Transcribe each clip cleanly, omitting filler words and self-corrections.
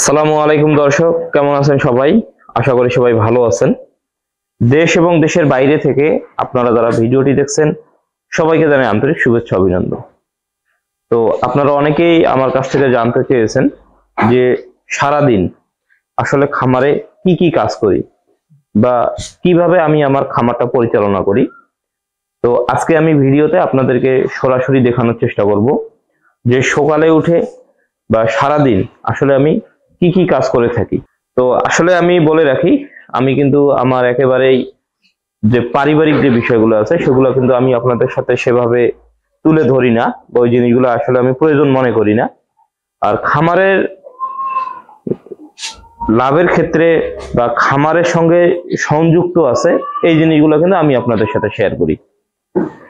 আসসালামু আলাইকুম দর্শক, কেমন আছেন সবাই? আশা করি সবাই ভালো আছেন। দেশ এবং দেশের বাইরে থেকে আপনারা যারা ভিডিওটি দেখছেন সবাইকে জানাই আন্তরিক শুভেচ্ছা অভিনন্দন। তো আপনারা অনেকেই আমার কাছ থেকে জানতে চেয়েছেন যে সারাদিন আসলে খামারে কি কি কাজ করি বা কিভাবে আমি আমার খামারটা পরিচালনা করি। তো আজকে আমি ভিডিওতে আপনাদেরকে সরাসরি দেখানোর চেষ্টা করব যে সকালে উঠে বা সারাদিন আসলে আমি কি কি কাজ করে থাকি। তো আসলে আমি বলে রাখি, আমি কিন্তু আমার একেবারেই যে পারিবারিক যে বিষয়গুলো আছে সেগুলো কিন্তু আমি আপনাদের সাথে সেভাবে তুলে ধরি না, ওই জিনিসগুলো আসলে আমি প্রয়োজন মনে করি না। আর খামারের লাভের ক্ষেত্রে বা খামারের সঙ্গে সংযুক্ত আছে এই জিনিসগুলো কিন্তু আমি আপনাদের সাথে শেয়ার করি।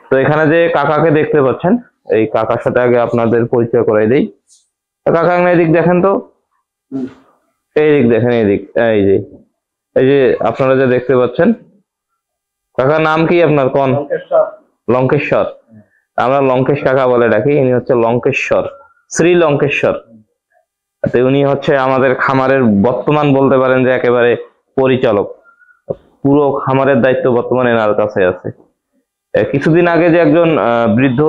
তো এখানে যে কাকাকে দেখতে পাচ্ছেন, এই কাকার সাথে আগে আপনাদের পরিচয় করাই দেই। কাকা এদিক দেখেন তো, এই দিক দেখেন, এই দিক, এই যে আপনারা যে দেখতে পাচ্ছেন, কাকার নাম কি আপনার? কোন? লঙ্কেশ্বর। আমরা লঙ্কেশ কাকা বলে ডাকি, ইনি হচ্ছে লঙ্কেশ্বর, শ্রী লঙ্কেশ্বর। উনি হচ্ছে আমাদের খামারের বর্তমান বলতে পারেন যে একেবারে পরিচালক। পুরো খামারের দায়িত্ব বর্তমানে এনার কাছে আছে। কিছুদিন আগে যে একজন বৃদ্ধ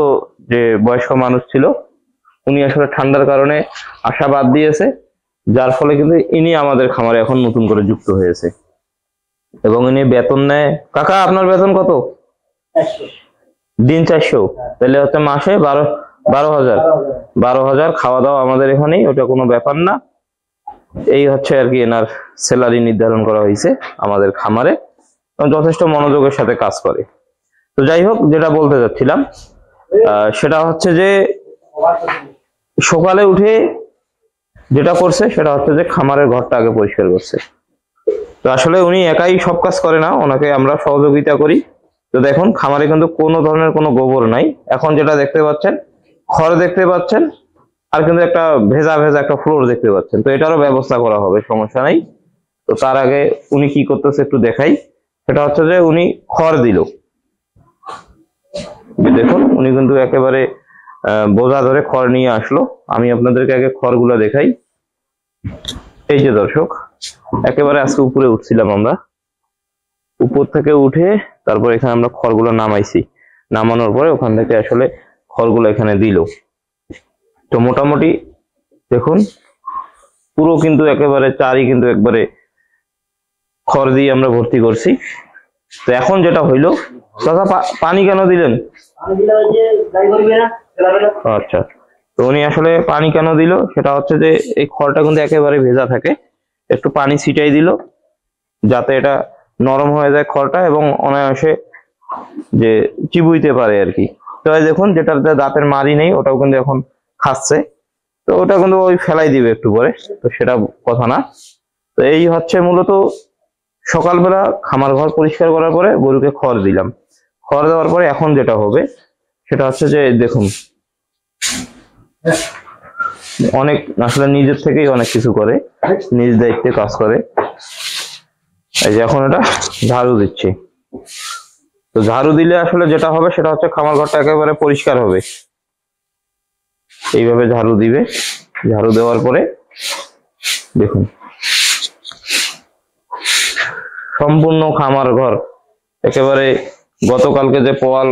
যে বয়স্ক মানুষ ছিল, উনি আসলে ঠান্ডার কারণে আশা বাদ দিয়েছে, যার ফলে কিন্তু ইনি আমাদের খামারে এখন নতুন করে যুক্ত হয়েছে এবং ইনি বেতন নেয়। কাকা আপনার বেতন কত? দিন 400, তাহলে হচ্ছে মাসে 12,000। 12,000 খাওয়া দাওয়া আমাদের এখানেই, ওটা কোনো ব্যাপার না। এই হচ্ছে আর কি এনার স্যালারি নির্ধারণ করা হয়েছে আমাদের খামারে, যথেষ্ট মনোযোগের সাথে কাজ করে। তো যাই হোক, যেটা বলতে যাচ্ছিলাম সেটা হচ্ছে যে সকালে উঠে যেটা করছে সেটা হচ্ছে যে খামারের ঘরটা আগে পরিষ্কার করছে। তো আসলে উনি একাই সব কাজ করে না, ওনাকে আমরা সহযোগিতা করি। তো দেখুন, খামারে কিন্তু কোনো ধরনের কোনো গোবর নাই। এখন যেটা দেখতে পাচ্ছেন, খড় দেখতে পাচ্ছেন, আর কিন্তু একটা ভেজা ভেজা একটা ফ্লোর দেখতে পাচ্ছেন। তো এটারও ব্যবস্থা করা হবে, সমস্যা নাই। তো তার আগে উনি কি করতেছে একটু দেখাই। সেটা হচ্ছে যে উনি খড় দিল, দেখুন উনি কিন্তু একেবারে বোঝা ধরে খড় নিয়ে আসলো। আমি আপনাদেরকে আগে খড়গুলো দেখাই। এই যে দর্শক, একেবারে আজকে উপরে উঠছিলাম আমরা, উপর থেকে উঠে তারপর এখানে আমরা খড়গুলো নামাইছি। নামানোর পরে ওখান থেকে আসলে খড়গুলো এখানে দিল। তো মোটামুটি দেখুন পুরো কিন্তু একেবারে চারি কিন্তু একবারে খড় দিয়ে আমরা ভর্তি করছি। তো এখন যেটা হইলো, দাদা পানি কেন দিলেন? আচ্ছা, তো উনি আসলে পানি কেন দিল সেটা হচ্ছে যে এই খড়টা কিন্তু একেবারে ভেজা থাকে, একটু পানি ছিটাই দিল যাতে এটা নরম হয়ে যায় খড়টা এবং অনায়াসে যে চিবুইতে পারে আর কি। তো দেখুন, যেটার দাঁতের মারি নেই ওটাও কিন্তু এখন খাচ্ছে। তো ওটা কিন্তু ওই ফেলাই দিবে একটু পরে, তো সেটা কথা না। তো এই হচ্ছে মূলত সকালবেলা খামার ঘর পরিষ্কার করার পরে গরুকে খড় দিলাম। খড় দেওয়ার পরে এখন যেটা হবে সেটা হচ্ছে যে দেখুন, অনেক আসলে নিজের থেকেই অনেক কিছু করে, নিজ দায়িত্বে কাজ করে। এই যে এখন এটা ঝাড়ু দিচ্ছি। তো ঝাড়ু দিলে আসলে যেটা হবে সেটা হচ্ছে খামার ঘরটা একেবারে পরিষ্কার হবে। এইভাবে ঝাড়ু দিবে, ঝাড়ু দেওয়ার পরে দেখুন সম্পূর্ণ খামার ঘর একেবারে, গতকালকে যে পোয়াল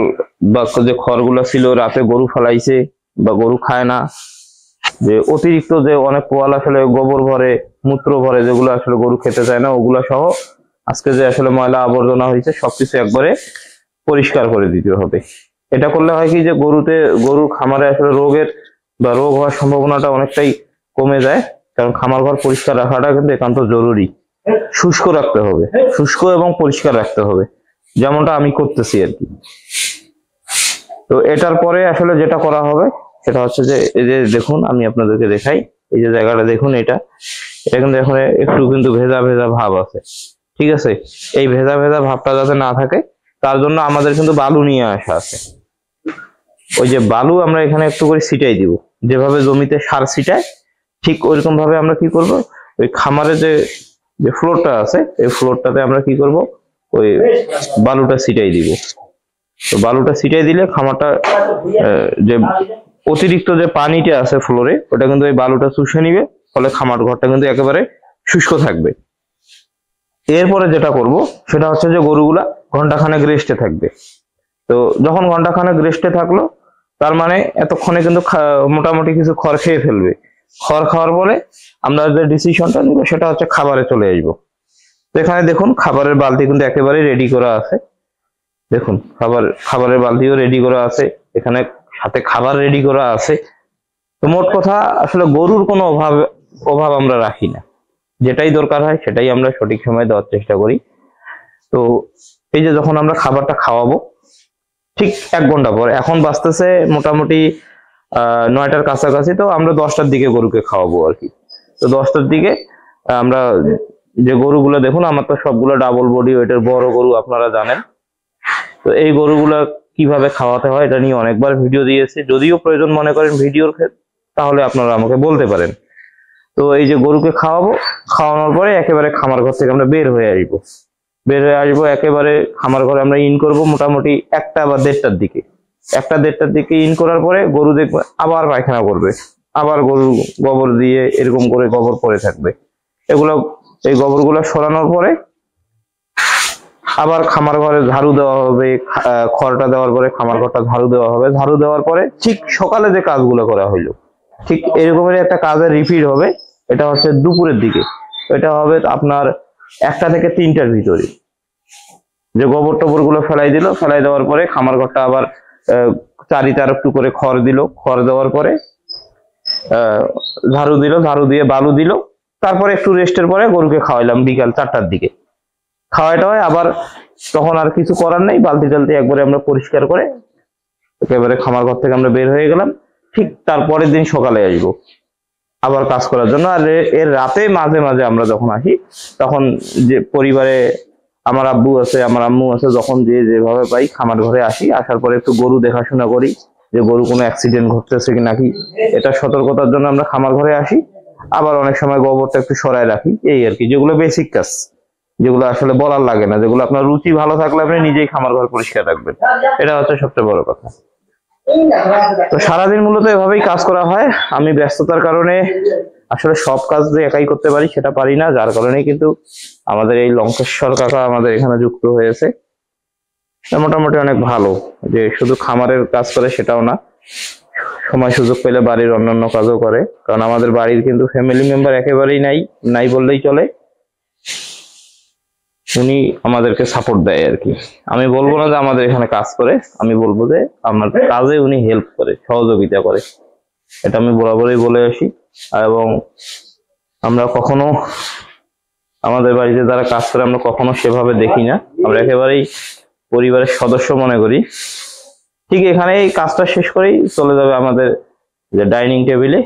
বা যে খড়গুলো ছিল রাতে গরু ফেলাইছে বা গরু খায় না, যে অতিরিক্ত যে অনেক পোয়াল আসলে গোবর ভরে মূত্র ভরে যেগুলো আসলে গরু খেতে চায় না, ওগুলা সহ আজকে যে আসলে ময়লা আবর্জনা হয়েছে সবকিছু একবারে পরিষ্কার করে দিতে হবে। এটা করলে হয় কি যে গরুর খামারে আসলে রোগের বা রোগ হওয়ার সম্ভাবনাটা অনেকটাই কমে যায়। কারণ খামার ঘর পরিষ্কার রাখাটা কিন্তু একান্ত জরুরি। শুষ্ক রাখতে হবে, শুষ্ক এবং পরিষ্কার রাখতে হবে, যেমনটা আমি করতেছি আর কি। তো এটার পরে আসলে যেটা করা হবে সেটা হচ্ছে যে এই যে দেখুন, আমি আপনাদেরকে দেখাই। এই যে জায়গাটা দেখুন, এটা কিন্তু এখন একটু কিন্তু ভেজা ভেজা ভাব আছে, ঠিক আছে? এই ভেজা ভেজা ভাবটা যাতে না থাকে তার জন্য আমাদের কিন্তু বালু নিয়ে আসা আছে। ওই যে বালু আমরা এখানে একটু করে ছিটাই দিব, যেভাবে জমিতে সার ছিটায় ঠিক ওইরকম ভাবে আমরা কি করব, ওই খামারে যে ফ্লোরটা আছে এই ফ্লোরটাতে আমরা কি করব, ওই বালুটা ছিটাই দিব। তো বালুটা ছিটাই দিলে খামারটা যে অতিরিক্ত যে পানিটা আছে ফ্লোরে ওটা কিন্তু ওই বালুটা চুষে নিবে ফলে খামার ঘরটা কিন্তু একেবারে শুষ্ক থাকবে। এরপরে যেটা করব সেটা হচ্ছে যে গরুগুলা ঘন্টাখানেক রেস্টে থাকবে। তো যখন ঘন্টাখানেক রেস্টে থাকলো, তার মানে এতক্ষণে কিন্তু মোটামুটি কিছু খড় খেয়ে ফেলবে। খড় খাওয়ার পরে আমরা যে ডিসিশনটা নিব সেটা হচ্ছে খাবারে চলে আসবো। তো এখানে দেখুন খাবারের বালতি কিন্তু একেবারে রেডি করা আছে। দেখুন খাবারের বালতিও রেডি করা আছে, এখানে সাথে খাবার রেডি করা আছে। তো মোট কথা আসলে গরুর কোনো অভাব আমরা রাখি না, যেটাই দরকার হয় সেটাই আমরা সঠিক সময় দেওয়ার চেষ্টা করি। তো এই যে যখন আমরা খাবারটা খাওয়াবো ঠিক 1 ঘন্টা পর, এখন বাজতেছে মোটামুটি 9টার কাছাকাছি, তো আমরা 10টার দিকে গরুকে খাওয়াবো আর কি। তো 10টার দিকে আমরা যে গরুগুলো দেখুন, আমার তো সবগুলো ডাবল বডি ওয়েটের বড় গরু, আপনারা জানেন। তো এই গরুগুলা কিভাবে খাওয়াতে হয় এটা নিয়ে অনেকবার ভিডিও দিয়েছি, যদিও প্রয়োজন মনে করেন ভিডিওর তাহলে আপনারা আমাকে বলতে পারেন। তো এই যে গরুকে খাওয়াবো, খাওয়ানোর পরে একেবারে খামার ঘর থেকে আমরা বের হয়ে আসবো। একেবারে খামার ঘরে আমরা ইন করব মোটামুটি 1টা বা 1:30টার দিকে। 1টা-1:30টার দিকে ইন করার পরে গরু দেখবে আবার পায়খানা করবে, আবার গরু গোবর দিয়ে এরকম করে গোবর পড়ে থাকবে। এই গোবরগুলো সরানোর পরে আবার খামার ঘরে ঝাড়ু দেওয়া হবে। খড়টা দেওয়ার পরে খামার ঘরটা ঝাড়ু দেওয়া হবে। ঝাড়ু দেওয়ার পরে ঠিক সকালে যে কাজগুলো করা হইলো ঠিক এরকমের একটা কাজের রিপিট হবে। এটা হচ্ছে দুপুরের দিকে, এটা হবে আপনার 1টা থেকে 3টার ভিতরে। যে গোবর টোবর গুলো ফেলাই দেওয়ার পরে খামার ঘরটা আবার চারিতে আর একটু করে খড় দিল। খড় দেওয়ার পরে ঝাড়ু দিয়ে বালু দিল। তারপরে একটু রেস্টের পরে গরুকে খাওয়াইলাম বিকাল 4টার দিকে। খাওয়াইটা হয় আবার, তখন আর কিছু করার নেই, বালতি টালতি একবারে আমরা পরিষ্কার করে একেবারে খামার ঘর থেকে আমরা বের হয়ে গেলাম। ঠিক তারপরের দিন সকালে আসবো আবার কাজ করার জন্য। আর এর রাতে মাঝে মাঝে আমরা যখন আসি, তখন যে পরিবারে আমার আব্বু আছে, আমার আম্মু আছে, যখন যেভাবে পাই খামার ঘরে আসি, আসার পরে একটু গরু দেখাশোনা করি যে গরু কোনো অ্যাক্সিডেন্ট ঘটতেছে কি নাকি, এটা সতর্কতার জন্য আমরা খামার ঘরে আসি। আবার অনেক সময় গোবরটা একটু সরায় রাখি, এই আর কি, যেগুলো বেসিক কাজ, যেগুলো আসলে বলার লাগে না, যেগুলো আপনার রুচি ভালো থাকলে আপনি নিজেই খামার ঘর পরিষ্কার রাখবেন, এটা হচ্ছে সবচেয়ে বড় কথা। তো সারাদিন মূলত এভাবেই কাজ করা হয়। আমি ব্যস্ততার কারণে আসলে সব কাজ যে একাই করতে পারি সেটা পারি না, যার কারণে কিন্তু আমাদের এই লঙ্কেশ্বর কাকা আমাদের এখানে যুক্ত হয়েছে। মোটামুটি অনেক ভালো, যে শুধু খামারের কাজ করে সেটাও না, সময় সুযোগ পেলে বাড়ির অন্যান্য কাজও করে। কারণ আমাদের বাড়ির কিন্তু ফ্যামিলি মেম্বার একেবারেই নাই বললেই চলে। উনি আমাদেরকে সাপোর্ট দেয় আর কি। আমি বলবো না যে আমাদের এখানে কাজ করে, আমি বলবো যে আমার কাজে উনি হেল্প করে, সহযোগিতা করে, এটা আমি বরাবরই বলে আসি। এবং আমরা কখনো আমাদের বাড়িতে যারা কাজ করে আমরা কখনো সেভাবে দেখি না, আমরা একেবারেই পরিবারের সদস্য মনে করি। ঠিক এখানে এই কাজটা শেষ করেই চলে যাবে আমাদের যে ডাইনিং টেবিলে,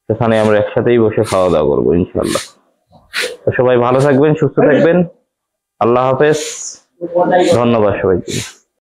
সেখানে আমরা একসাথেই বসে খাওয়া দাওয়া করবো ইনশাল্লাহ। সবাই ভালো থাকবেন, সুস্থ থাকবেন, আল্লাহ হাফেজ, ধন্যবাদ সবাইকে।